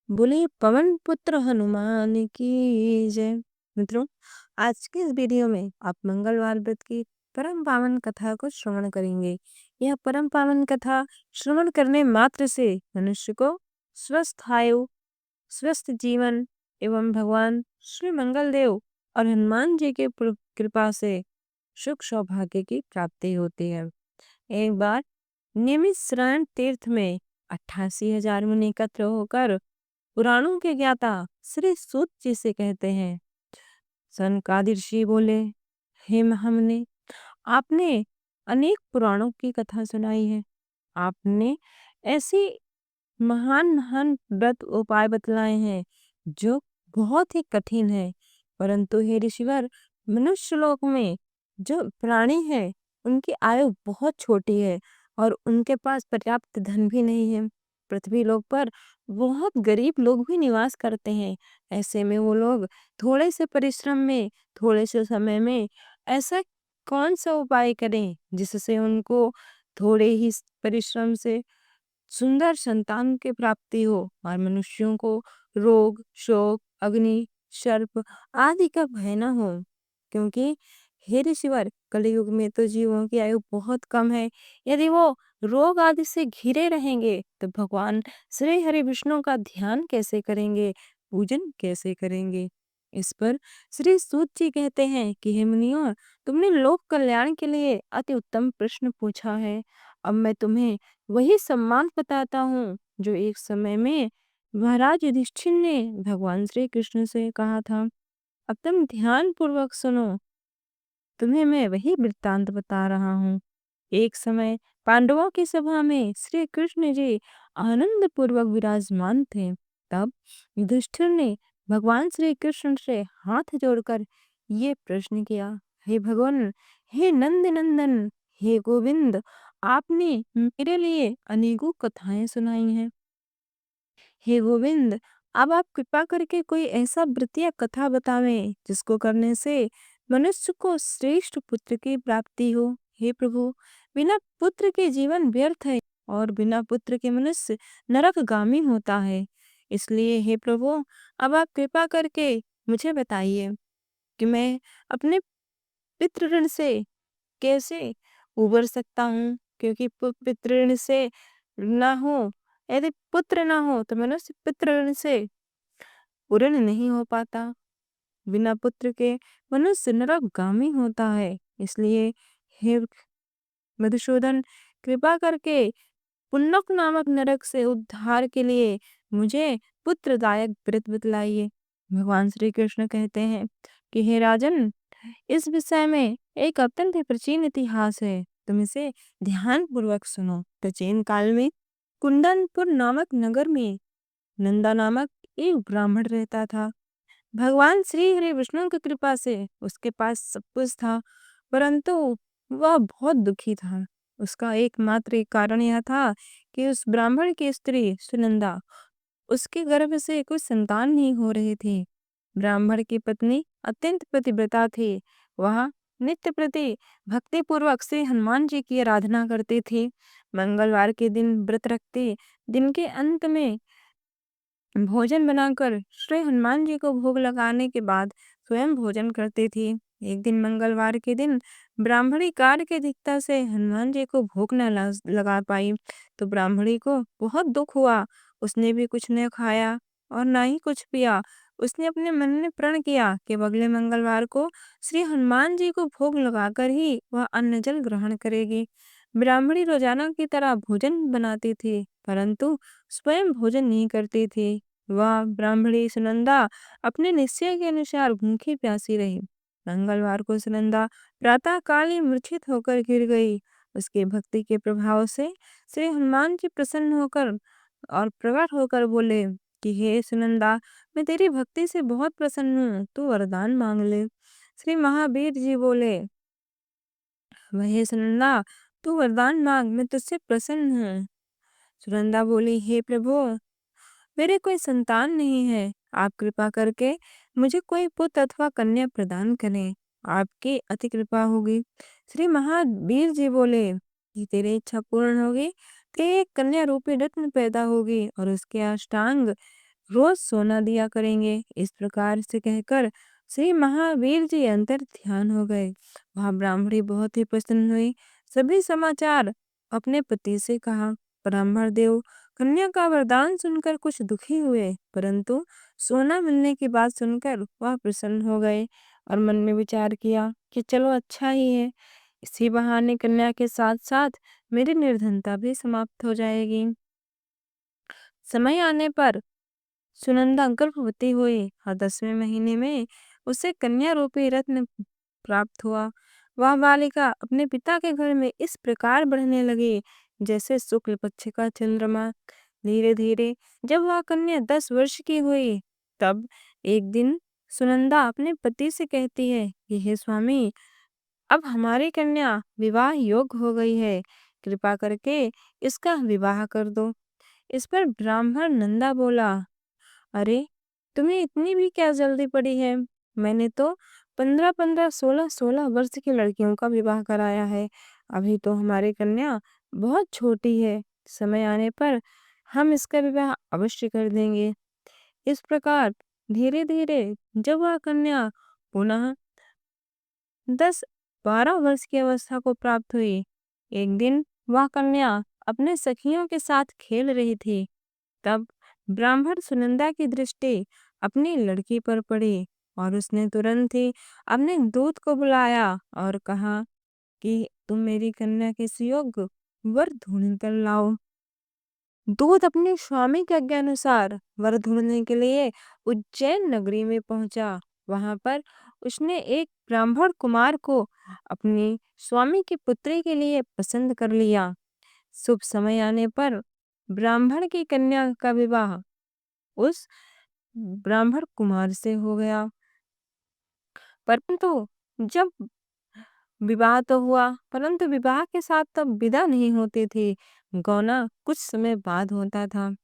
बोले पवन पुत्र हनुमान की जय। मित्रों, आज के इस वीडियो में आप मंगलवार व्रत की परम पावन कथा को श्रवण करेंगे। यह परम पावन कथा श्रवण करने मात्र से मनुष्य को स्वस्थ आयु, स्वस्थ जीवन एवं भगवान श्री मंगल देव और हनुमान जी के कृपा से सुख सौभाग्य की प्राप्ति होती है। एक बार नियमित श्रवण तीर्थ में 88,000 मुनि एकत्र होकर पुराणों के ज्ञाता श्री सूत जी से कहते हैं। सनकादिक ऋषि बोले, हे महामुनि, आपने अनेक पुराणों की कथा सुनाई है। आपने ऐसी महान महान व्रत उपाय बतलाए हैं जो बहुत ही कठिन है, परंतु हे ऋषिवर, मनुष्य लोक में जो प्राणी है उनकी आयु बहुत छोटी है और उनके पास पर्याप्त धन भी नहीं है। पृथ्वी लोक पर बहुत गरीब लोग भी निवास करते हैं। ऐसे में वो लोग थोड़े से परिश्रम में, थोड़े से समय में ऐसा कौन सा उपाय करें जिससे उनको थोड़े ही परिश्रम से सुंदर संतान की प्राप्ति हो और मनुष्यों को रोग, शोक, अग्नि, सर्प आदि का भय न हो। क्योंकि हे ऋषिवर, कलयुग में तो जीवों की आयु बहुत कम है। यदि वो रोग आदि से घिरे रहेंगे तो भगवान श्री हरि विष्णु का ध्यान कैसे करेंगे, पूजन कैसे करेंगे। इस पर श्री सूत जी कहते हैं कि हे मुनियों, तुमने लोक कल्याण के लिए अति उत्तम प्रश्न पूछा है। अब मैं तुम्हें वही सम्मान बताता हूँ जो एक समय में महाराज युधिष्ठिर ने भगवान श्री कृष्ण से कहा था। अब तुम ध्यान पूर्वक सुनो, तुम्हें मैं वही वृत्तांत बता रहा हूँ। एक समय पांडवों की सभा में श्री कृष्ण जी आनंद पूर्वक विराजमान थे। तब युधिष्ठिर ने भगवान श्री कृष्ण से हाथ जोड़कर ये प्रश्न किया, हे भगवान, हे नंद नंदन, हे गोविंद, आपने मेरे लिए अनेकों कथाएं सुनाई हैं। हे गोविंद, अब आप कृपा करके कोई ऐसा व्रत या कथा बतावें जिसको करने से मनुष्य को श्रेष्ठ पुत्र की प्राप्ति हो। हे प्रभु, बिना पुत्र के जीवन व्यर्थ है और बिना पुत्र के मनुष्य नरकगामी होता है। इसलिए हे प्रभु, अब आप कृपा करके मुझे बताइए कि मैं अपने पितृ ऋण से कैसे उबर सकता हूँ। क्योंकि पितृ ऋण से ना हो, यदि पुत्र ना हो तो मनुष्य पितृ ऋण से पूर्ण नहीं हो पाता। बिना पुत्र के मनुष्य नरकगामी होता है। इसलिए हे मधुसूदन, कृपा करके पुण्यक नामक नरक से उद्धार के लिए मुझे पुत्रदायक व्रत बतलाइए। भगवान श्री कृष्ण कहते हैं कि हे राजन, इस विषय में एक अत्यंत ही प्राचीन इतिहास है, तुम इसे ध्यान पूर्वक सुनो। प्राचीन काल में कुंदनपुर नामक नगर में नंदा नामक एक ब्राह्मण रहता था। भगवान श्री हरि विष्णु की कृपा से उसके पास सब कुछ था, परंतु वह बहुत दुखी था। उसका एकमात्र एक कारण यह था कि उस ब्राह्मण की स्त्री सुनंदा, उसके गर्भ से कोई संतान नहीं हो रही थी। ब्राह्मण की पत्नी अत्यंत पतिव्रता थी। वह नित्य प्रति भक्ति पूर्वक से हनुमान जी की आराधना करती थी। मंगलवार के दिन व्रत रखती, दिन के अंत में भोजन बनाकर श्री हनुमान जी को भोग लगाने के बाद स्वयं भोजन करती थी। एक दिन मंगलवार के दिन ब्राह्मणी कार्य की अधिकता से हनुमान जी को भोग न लगा पाई, तो ब्राह्मणी को बहुत दुख हुआ। उसने भी कुछ न खाया और ना ही कुछ पिया। उसने अपने मन में प्रण किया कि अगले मंगलवार को श्री हनुमान जी को भोग लगाकर ही वह अन्न जल ग्रहण करेगी। ब्राह्मणी रोजाना की तरह भोजन बनाती थी, परंतु स्वयं भोजन नहीं करती थी। वह ब्राह्मणी सुनंदा अपने निश्चय के अनुसार भूखी प्यासी रही। मंगलवार को सुनंदा प्रातः काल ही मूर्छित होकर गिर गई। उसके भक्ति के प्रभाव से श्री हनुमान जी प्रसन्न होकर और प्रकट होकर बोले कि हे सुनंदा, मैं तेरी भक्ति से बहुत प्रसन्न हूँ, तू वरदान मांग ले। श्री महावीर जी बोले, वह सुनंदा, तू वरदान मांग, मैं तुझसे प्रसन्न हूँ। सुनंदा बोली, हे प्रभु, मेरे कोई संतान नहीं है। आप कृपा करके मुझे कोई पुत्र अथवा कन्या प्रदान करें, आपकी अति कृपा होगी। श्री महावीर जी बोले कि तेरी इच्छा पूर्ण होगी, तेरी एक कन्या रूपी रत्न पैदा होगी और उसके अष्टांग रोज सोना दिया करेंगे। इस प्रकार से कहकर श्री महावीर जी अंतर ध्यान हो गए। वहां ब्राह्मणी बहुत ही प्रसन्न हुई, सभी समाचार अपने पति से कहा। ब्राह्मण देव कन्या का वरदान सुनकर कुछ दुखी हुए, परंतु सोना मिलने की बात सुनकर वह प्रसन्न हो गए और मन में विचार किया कि चलो अच्छा ही है, इसी बहाने कन्या के साथ साथ मेरी निर्धनता भी समाप्त हो जाएगी। समय आने पर सुनंदा गर्भवती हुई और 10वें महीने में उसे कन्या रूपी रत्न प्राप्त हुआ। वह बालिका अपने पिता के घर में इस प्रकार बढ़ने लगी जैसे शुक्ल पक्ष का चंद्रमा। धीरे धीरे जब वह कन्या 10 वर्ष की हुई, तब एक दिन सुनंदा अपने पति से कहती है कि हे स्वामी, अब हमारी कन्या विवाह योग्य हो गई है, कृपा करके इसका विवाह कर दो। इस पर ब्राह्मण नंदा बोला, अरे, तुम्हें इतनी भी क्या जल्दी पड़ी है? मैंने तो 15-15, 16-16 वर्ष की लड़कियों का विवाह कराया है। अभी तो हमारी कन्या बहुत छोटी है। समय आने पर हम इसका विवाह अवश्य कर देंगे। इस प्रकार धीरे धीरे जब वह कन्या पुनः 10-12 वर्ष की अवस्था को प्राप्त हुई, एक दिन वह कन्या अपने सखियों के साथ खेल रही थी। तब ब्राह्मण सुनंदा की दृष्टि अपनी लड़की पर पड़ी और उसने तुरंत ही अपने दूत को बुलाया और कहा कि तुम मेरी कन्या के सुयोग्य वर ढूंढ कर लाओ। दूत अपने स्वामी के आज्ञानुसार वर ढूंढने के लिए उज्जैन नगरी में पहुंचा। वहां पर उसने एक ब्राह्मण कुमार को अपने स्वामी की पुत्री के लिए पसंद कर लिया। शुभ समय आने पर ब्राह्मण की कन्या का विवाह उस ब्राह्मण कुमार से हो गया। परंतु जब विवाह तो हुआ, परंतु विवाह के साथ तब विदा नहीं होती थी, गौना कुछ समय बाद होता था।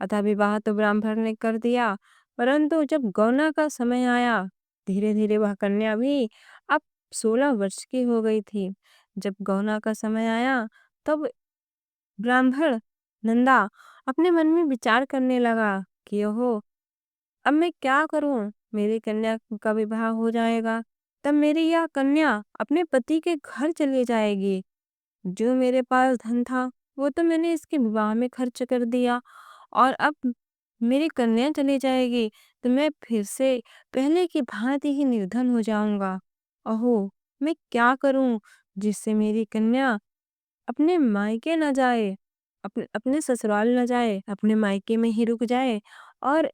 अतः विवाह तो ब्राह्मण ने कर दिया, परंतु जब गौना का समय आया, धीरे धीरे वह कन्या भी अब 16 वर्ष की हो गई थी। जब गौना का समय आया, तब ब्राह्मण नंदा अपने मन में विचार करने लगा कि ओहो, अब मैं क्या करूं? मेरी कन्या का विवाह हो जाएगा, तब मेरी यह कन्या अपने पति के घर चली जाएगी। जो मेरे पास धन था, वो तो मैंने इसके विवाह में खर्च कर दिया, और अब मेरी कन्या चली जाएगी तो मैं फिर से पहले की भांति ही निर्धन हो जाऊंगा। अहो, मैं क्या करूं जिससे मेरी कन्या अपने मायके न जाए, अपने अपने ससुराल न जाए, अपने मायके में ही रुक जाए और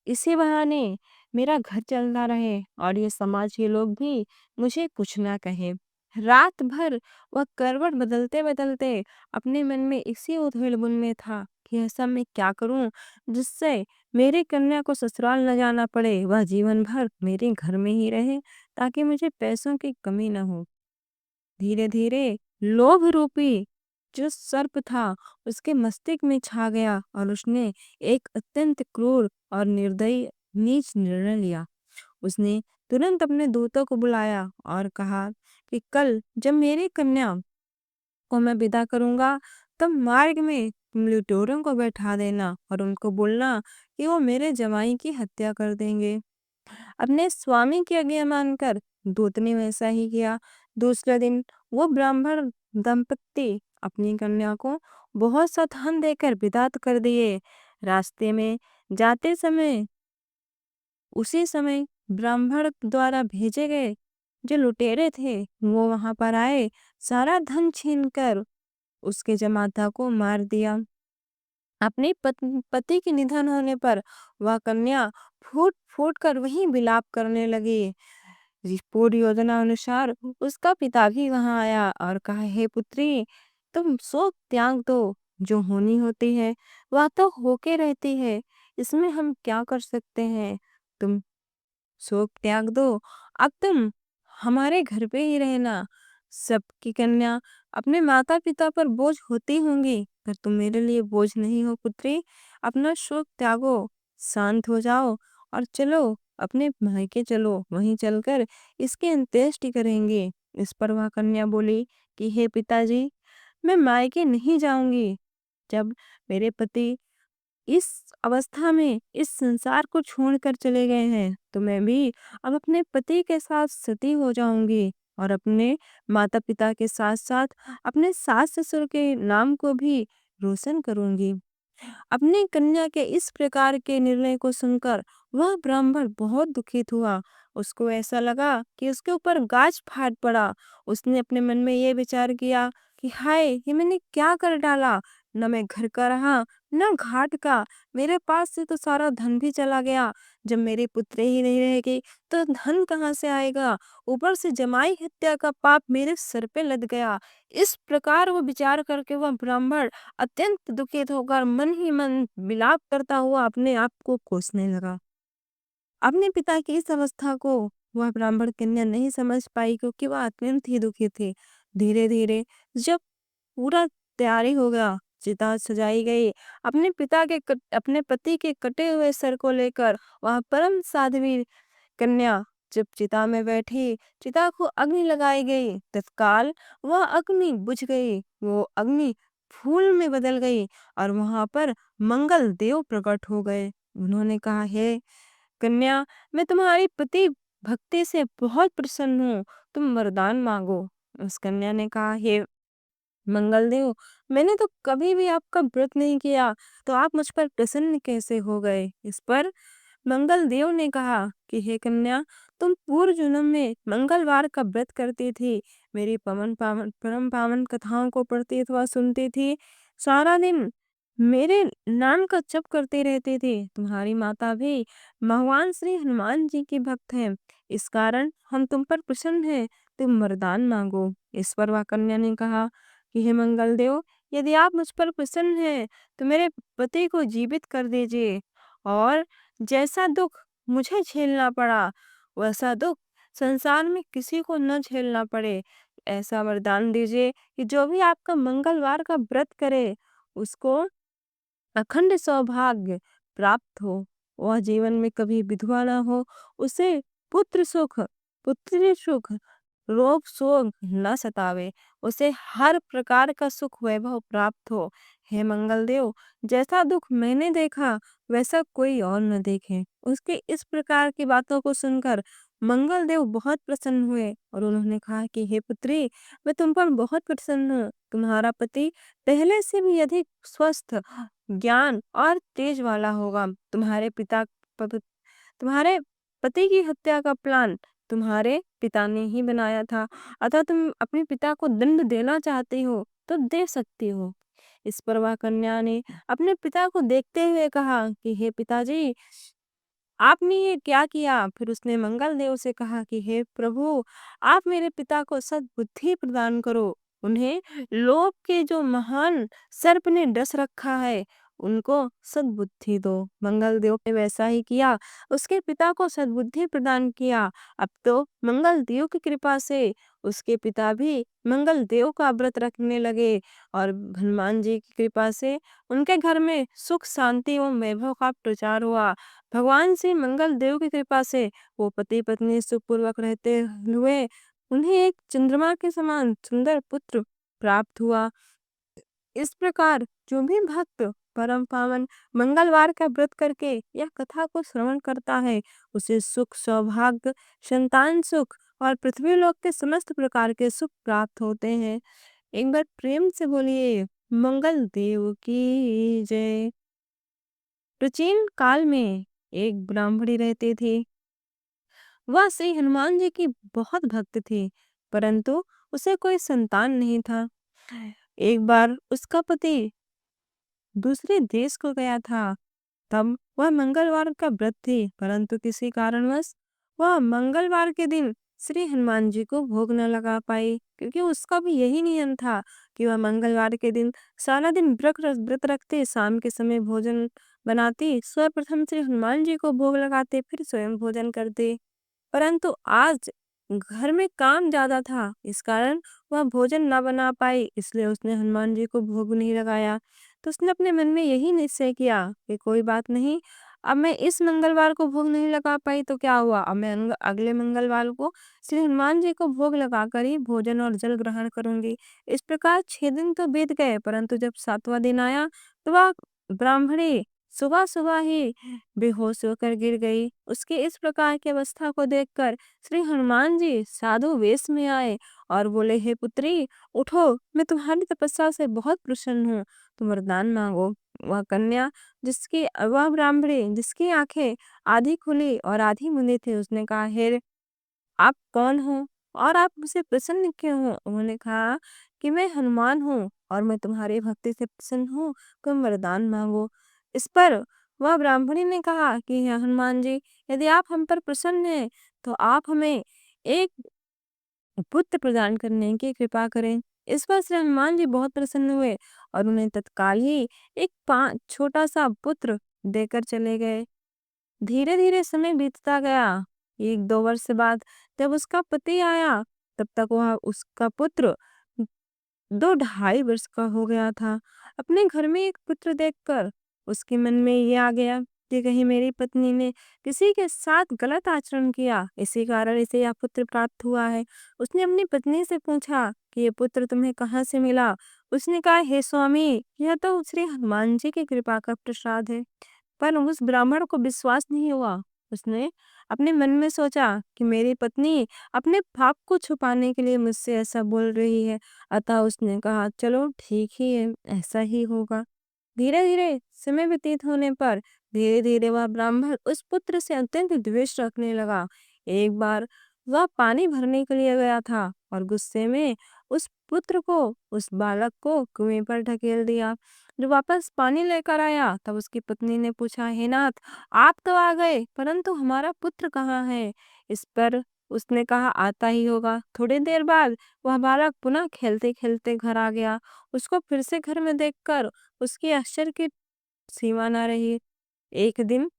इसी बहाने मेरा घर चलता रहे और ये समाज के लोग भी मुझे कुछ ना कहे। रात भर वह करवट बदलते बदलते अपने मन में इसी उधेड़-बुन में था कि ऐसा मैं क्या करूं जिससे मेरी कन्या को ससुराल न जाना पड़े, वह जीवन भर मेरे घर में ही रहे ताकि मुझे पैसों की कमी न हो। धीरे धीरे लोभ रूपी जो सर्प था उसके मस्तिष्क में छा गया और उसने एक अत्यंत क्रूर और निर्दयी नीच निर्णय लिया। उसने तुरंत अपने दूतों को बुलाया और कहा कि कल जब मेरी कन्या को मैं विदा करूंगा, तब मार्ग में तुम लुटेरों को बैठा देना और उनको बोलना कि वो मेरे जमाई की हत्या कर देंगे। अपने स्वामी की आज्ञा मानकर दूत ने वैसा ही किया। दूसरे दिन वो ब्राह्मण दंपत्ति अपनी कन्या को बहुत सा धन देकर विदा कर दिए। रास्ते में जाते समय उसी समय ब्राह्मण द्वारा भेजे गए जो लुटेरे थे वो वहां पर आए, सारा धन छीनकर उसके जमाता को मार दिया। अपने पति के निधन होने पर वह कन्या फूट फूट कर वहीं विलाप करने लगी। पूरी योजना अनुसार उसका पिता भी वहां आया और कहा, हे पुत्री, तुम शोक त्याग दो, जो होनी होती है वह तो होके रहती है, इसमें हम क्या कर सकते हैं। तुम शोक त्याग दो, अब तुम हमारे घर पे ही रहना। सबकी कन्या अपने माता पिता पर बोझ होती होंगी, पर तुम मेरे लिए बोझ नहीं हो पुत्री। अपना शोक त्यागो, शांत हो जाओ और चलो अपने मायके चलो, वहीं चलकर इसकी अंत्येष्टि करेंगे। इस पर वह कन्या बोली कि हे पिताजी, मैं मायके नहीं जाऊंगी। जब मेरे पति इस अवस्था में इस संसार को छोड़कर चले गए हैं, तो मैं भी अब अपने पति के साथ सती हो जाऊँगी और अपने माता-पिता के साथ-साथ अपने सास-ससुर के नाम को भी रोशन करूँगी। अपनी कन्या के इस प्रकार के निर्णय को सुनकर वह ब्राह्मण बहुत दुखित हुआ। उसको ऐसा लगा कि उसके ऊपर गाज फाट पड़ा। उसने अपने मन में ये विचार किया कि हाय, ये मैंने क्या कर डाला। न मैं घर का रहा, न घाट का। मेरे पास से तो सारा धन भी चला गया। जब मेरी पुत्री ही नहीं रहेगी तो धन कहाँ से आएगा। ऊपर से जमाई हत्या का पाप मेरे सर पे लद गया। इस प्रकार वो विचार करके वह ब्राह्मण अत्यंत दुखित होकर मन ही मन विलाप करता हुआ अपने आप को कोसने लगा। अपने पिता की इस अवस्था को वह ब्राह्मण कन्या नहीं समझ पाई, क्योंकि वह अत्यंत ही दुखी थी। धीरे धीरे जब पूरा तैयारी हो गया, चिता सजाई गई, अपने पति के कटे हुए सर को लेकर वह परम साध्वी कन्या जब चिता में बैठी, चिता को अग्नि लगाई गई। तत्काल वह अग्नि बुझ गई, वो अग्नि फूल में बदल गई और वहां पर मंगल देव प्रकट हो गए। उन्होंने कहा, हे कन्या, मैं तुम्हारी पति भक्ति से बहुत प्रसन्न हूँ, तुम वरदान मांगो। उस कन्या ने कहा, हे मंगलदेव, मैंने तो कभी भी आपका व्रत नहीं किया, तो आप मुझ पर प्रसन्न कैसे हो गए। इस पर मंगल देव ने कहा कि हे कन्या, तुम पूर्व जन्म में मंगलवार का व्रत करती थी, मेरी परम पावन कथाओं को पढ़ती अथवा सुनती थी, सारा दिन मेरे नाम का जप करती रहती थी। तुम्हारी माता भी भगवान श्री हनुमान जी की भक्त है, इस कारण हम तुम पर प्रसन्न है, तुम वरदान मांगो। इस पर वह कन्या ने कहा कि हे मंगल देव, यदि आप मुझ पर प्रसन्न हैं तो मेरे पति को जीवित कर दीजिए, और जैसा दुख मुझे झेलना पड़ा वैसा दुख संसार में किसी को न झेलना पड़े। ऐसा वरदान दीजिए कि जो भी आपका मंगलवार का व्रत करे उसको अखंड सौभाग्य प्राप्त हो, वह जीवन में कभी विधवा ना हो, उसे पुत्र सुख, पुत्री सुख, रोग शोक न सतावे, उसे हर प्रकार का सुख वैभव प्राप्त हो। हे मंगल देव, जैसा दुख मैंने देखा वैसा कोई और न देखे। उसके इस प्रकार की बातों को सुनकर मंगल देव बहुत प्रसन्न हुए और उन्होंने कहा कि हे पुत्री, मैं तुम पर बहुत प्रसन्न हूँ। तुम्हारा पति पहले से भी अधिक स्वस्थ, ज्ञान और तेज वाला होगा। तुम्हारे पति की हत्या का प्लान तुम्हारे पिता ने ही बनाया था, अतः तुम अपने पिता को दंड देना चाहती हो तो दे सकती हो। इस पर वह कन्या ने अपने पिता को देखते हुए कहा कि हे पिताजी, आपने ये क्या किया। फिर उसने मंगल देव से कहा कि हे प्रभु, आप मेरे पिता को सद्बुद्धि प्रदान करो, उन्हें लोभ के जो महान सर्प ने डस रखा है उनको सद्बुद्धि दो। मंगल देव ने वैसा ही किया, उसके पिता को सद्बुद्धि प्रदान किया। अब तो मंगल देव की कृपा से उसके पिता भी मंगल देव का व्रत रखने लगे और हनुमान जी की कृपा से उनके घर में सुख शांति एवं वैभव का प्रचार हुआ। भगवान श्री मंगल देव की कृपा से वो पति पत्नी सुखपूर्वक रहते हुए उन्हें एक चंद्रमा के समान सुंदर पुत्र प्राप्त हुआ। इस प्रकार जो भी भक्त परम पावन मंगलवार का व्रत करके यह कथा को श्रवण करता है, उसे सुख, सौभाग्य, संतान सुख और पृथ्वी लोक के समस्त प्रकार के सुख प्राप्त होते हैं। एक बार प्रेम से बोलिए, मंगल देव की जय। प्राचीन काल में एक ब्राह्मणी रहती थी। वह श्री हनुमान जी की बहुत भक्त थी, परंतु उसे कोई संतान नहीं था। एक बार उसका पति दूसरे देश को गया था। तब वह मंगलवार का व्रत थी, परंतु किसी कारणवश वह मंगलवार के दिन श्री हनुमान जी को भोग न लगा पाई, क्योंकि उसका भी यही नियम था कि वह मंगलवार के दिन सारा दिन व्रत रखते, शाम के समय भोजन बनाती, सर्वप्रथम श्री हनुमान जी को भोग लगाते, फिर स्वयं भोजन करते। परंतु आज घर में काम ज्यादा था, इस कारण वह भोजन ना बना पाई, इसलिए उसने हनुमान जी को भोग नहीं लगाया। तो उसने अपने मन में यही निश्चय किया कि कोई बात नहीं, अब मैं इस मंगलवार को भोग नहीं लगा पाई तो क्या हुआ, अब मैं अगले मंगलवार को श्री हनुमान जी को भोग लगाकर ही भोजन और जल ग्रहण करूंगी। इस प्रकार 6 दिन तो बीत गए, परंतु जब 7वां दिन आया तो वह ब्राह्मणी सुबह-सुबह ही बेहोश होकर गिर गई। उसकी इस प्रकार की अवस्था को देखकर श्री हनुमान जी साधु वेश में आए और बोले, हे पुत्री, उठो, मैं तुम्हारी तपस्या से बहुत प्रसन्न हूँ, तुम वरदान मांगो। वह कन्या जिसकी वह ब्राह्मणी जिसकी आंखें आधी खुली और आधी मूंदी थी, उसने कहा, हे, आप कौन हो और आप मुझसे प्रसन्न क्यों हो? उन्होंने कहा कि मैं हनुमान हूँ और मैं तुम्हारी भक्ति से प्रसन्न हूँ, तुम वरदान मांगो। इस पर वह ब्राह्मणी ने कहा कि हे हनुमान जी, यदि आप हम पर प्रसन्न हैं तो आप हमें एक पुत्र प्रदान करने की कृपा करें। इस पर श्री हनुमान जी बहुत प्रसन्न हुए और उन्हें तत्काल ही एक छोटा सा पुत्र देकर चले गए। धीरे-धीरे समय बीतता गया। 1-2 वर्ष बाद जब उसका पति आया, तब तक वह उसका पुत्र 2 ढाई वर्ष का हो गया था। अपने घर में एक पुत्र देखकर उसके मन में ये आ गया कि कहीं मेरी पत्नी ने किसी के साथ गलत आचरण किया, इसी कारण इसे यह पुत्र प्राप्त हुआ है। उसने अपनी पत्नी से पूछा कि ये पुत्र तुम्हें कहाँ से मिला? उसने कहा, हे स्वामी, यह तो श्री हनुमान जी की कृपा का प्रसाद है। पर उस ब्राह्मण को विश्वास नहीं हुआ। उसने अपने मन में सोचा कि मेरी पत्नी अपने पाप को छुपाने के लिए मुझसे ऐसा बोल रही है। अतः उसने कहा, चलो ठीक ही है, ऐसा ही होगा। धीरे-धीरे समय व्यतीत होने पर धीरे-धीरे वह ब्राह्मण उस पुत्र से अत्यंत द्वेष रखने लगा। एक बार वह पानी भरने के लिए गया था और गुस्से में उस पुत्र को, उस बालक को कुएं पर ढकेल दिया। जब वापस पानी लेकर आया तब उसकी पत्नी ने पूछा, हे नाथ, आप तो आ गए, परंतु हमारा पुत्र कहाँ है? इस पर उसने कहा, आता ही होगा। थोड़ी देर बाद वह बालक पुनः खेलते-खेलते घर आ गया। उसको फिर से घर में देखकर उसकी आश्चर्य की सीमा न रही। एक दिन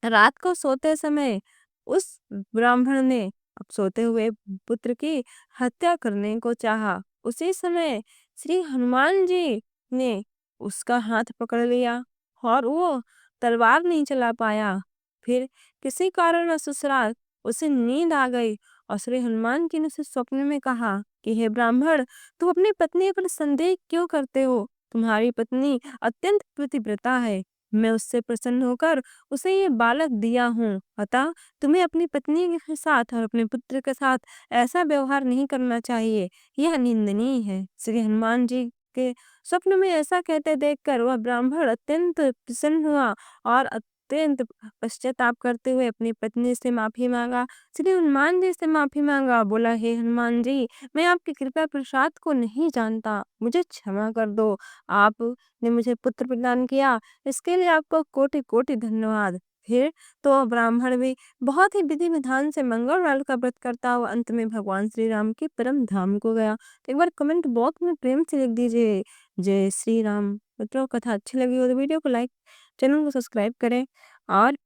रात को सोते समय उस ब्राह्मण ने अब सोते हुए पुत्र की हत्या करने को चाहा। उसी समय श्री हनुमान जी ने उसका हाथ पकड़ लिया और वो तलवार नहीं चला पाया। फिर किसी कारणवश रात उसे नींद आ गई और श्री हनुमान जी ने उसे स्वप्न में कहा कि हे ब्राह्मण, तुम अपनी पत्नी पर संदेह क्यों करते हो? तुम्हारी पत्नी अत्यंत पतिव्रता है। मैं उससे प्रसन्न होकर उसे ये बालक दिया हूँ। अतः तुम्हें अपनी पत्नी के साथ और अपने पुत्र के साथ ऐसा व्यवहार नहीं करना चाहिए। यह निंदनीय है। श्री हनुमान जी के स्वप्न में ऐसा कहते देखकर वह ब्राह्मण अत्यंत प्रसन्न हुआ और अत्यंत पश्चाताप करते हुए अपनी पत्नी से माफी मांगा। श्री हनुमान जी से माफी मांगा, बोला, हे हनुमान जी, मैं आपकी कृपा प्रसाद को नहीं जानता, मुझे क्षमा कर दो। आपने मुझे पुत्र प्रदान किया, इसके लिए आपको कोटि-कोटि धन्यवाद। फिर तो ब्राह्मण भी बहुत ही विधि विधान से मंगलवार का व्रत करता हुआ अंत में भगवान श्री राम के परम धाम को गया। तो एक बार कमेंट बॉक्स में प्रेम से लिख दीजिए, जय श्री राम। मित्रों, कथा अच्छी लगी हो तो वीडियो को लाइक, चैनल को सब्सक्राइब करें और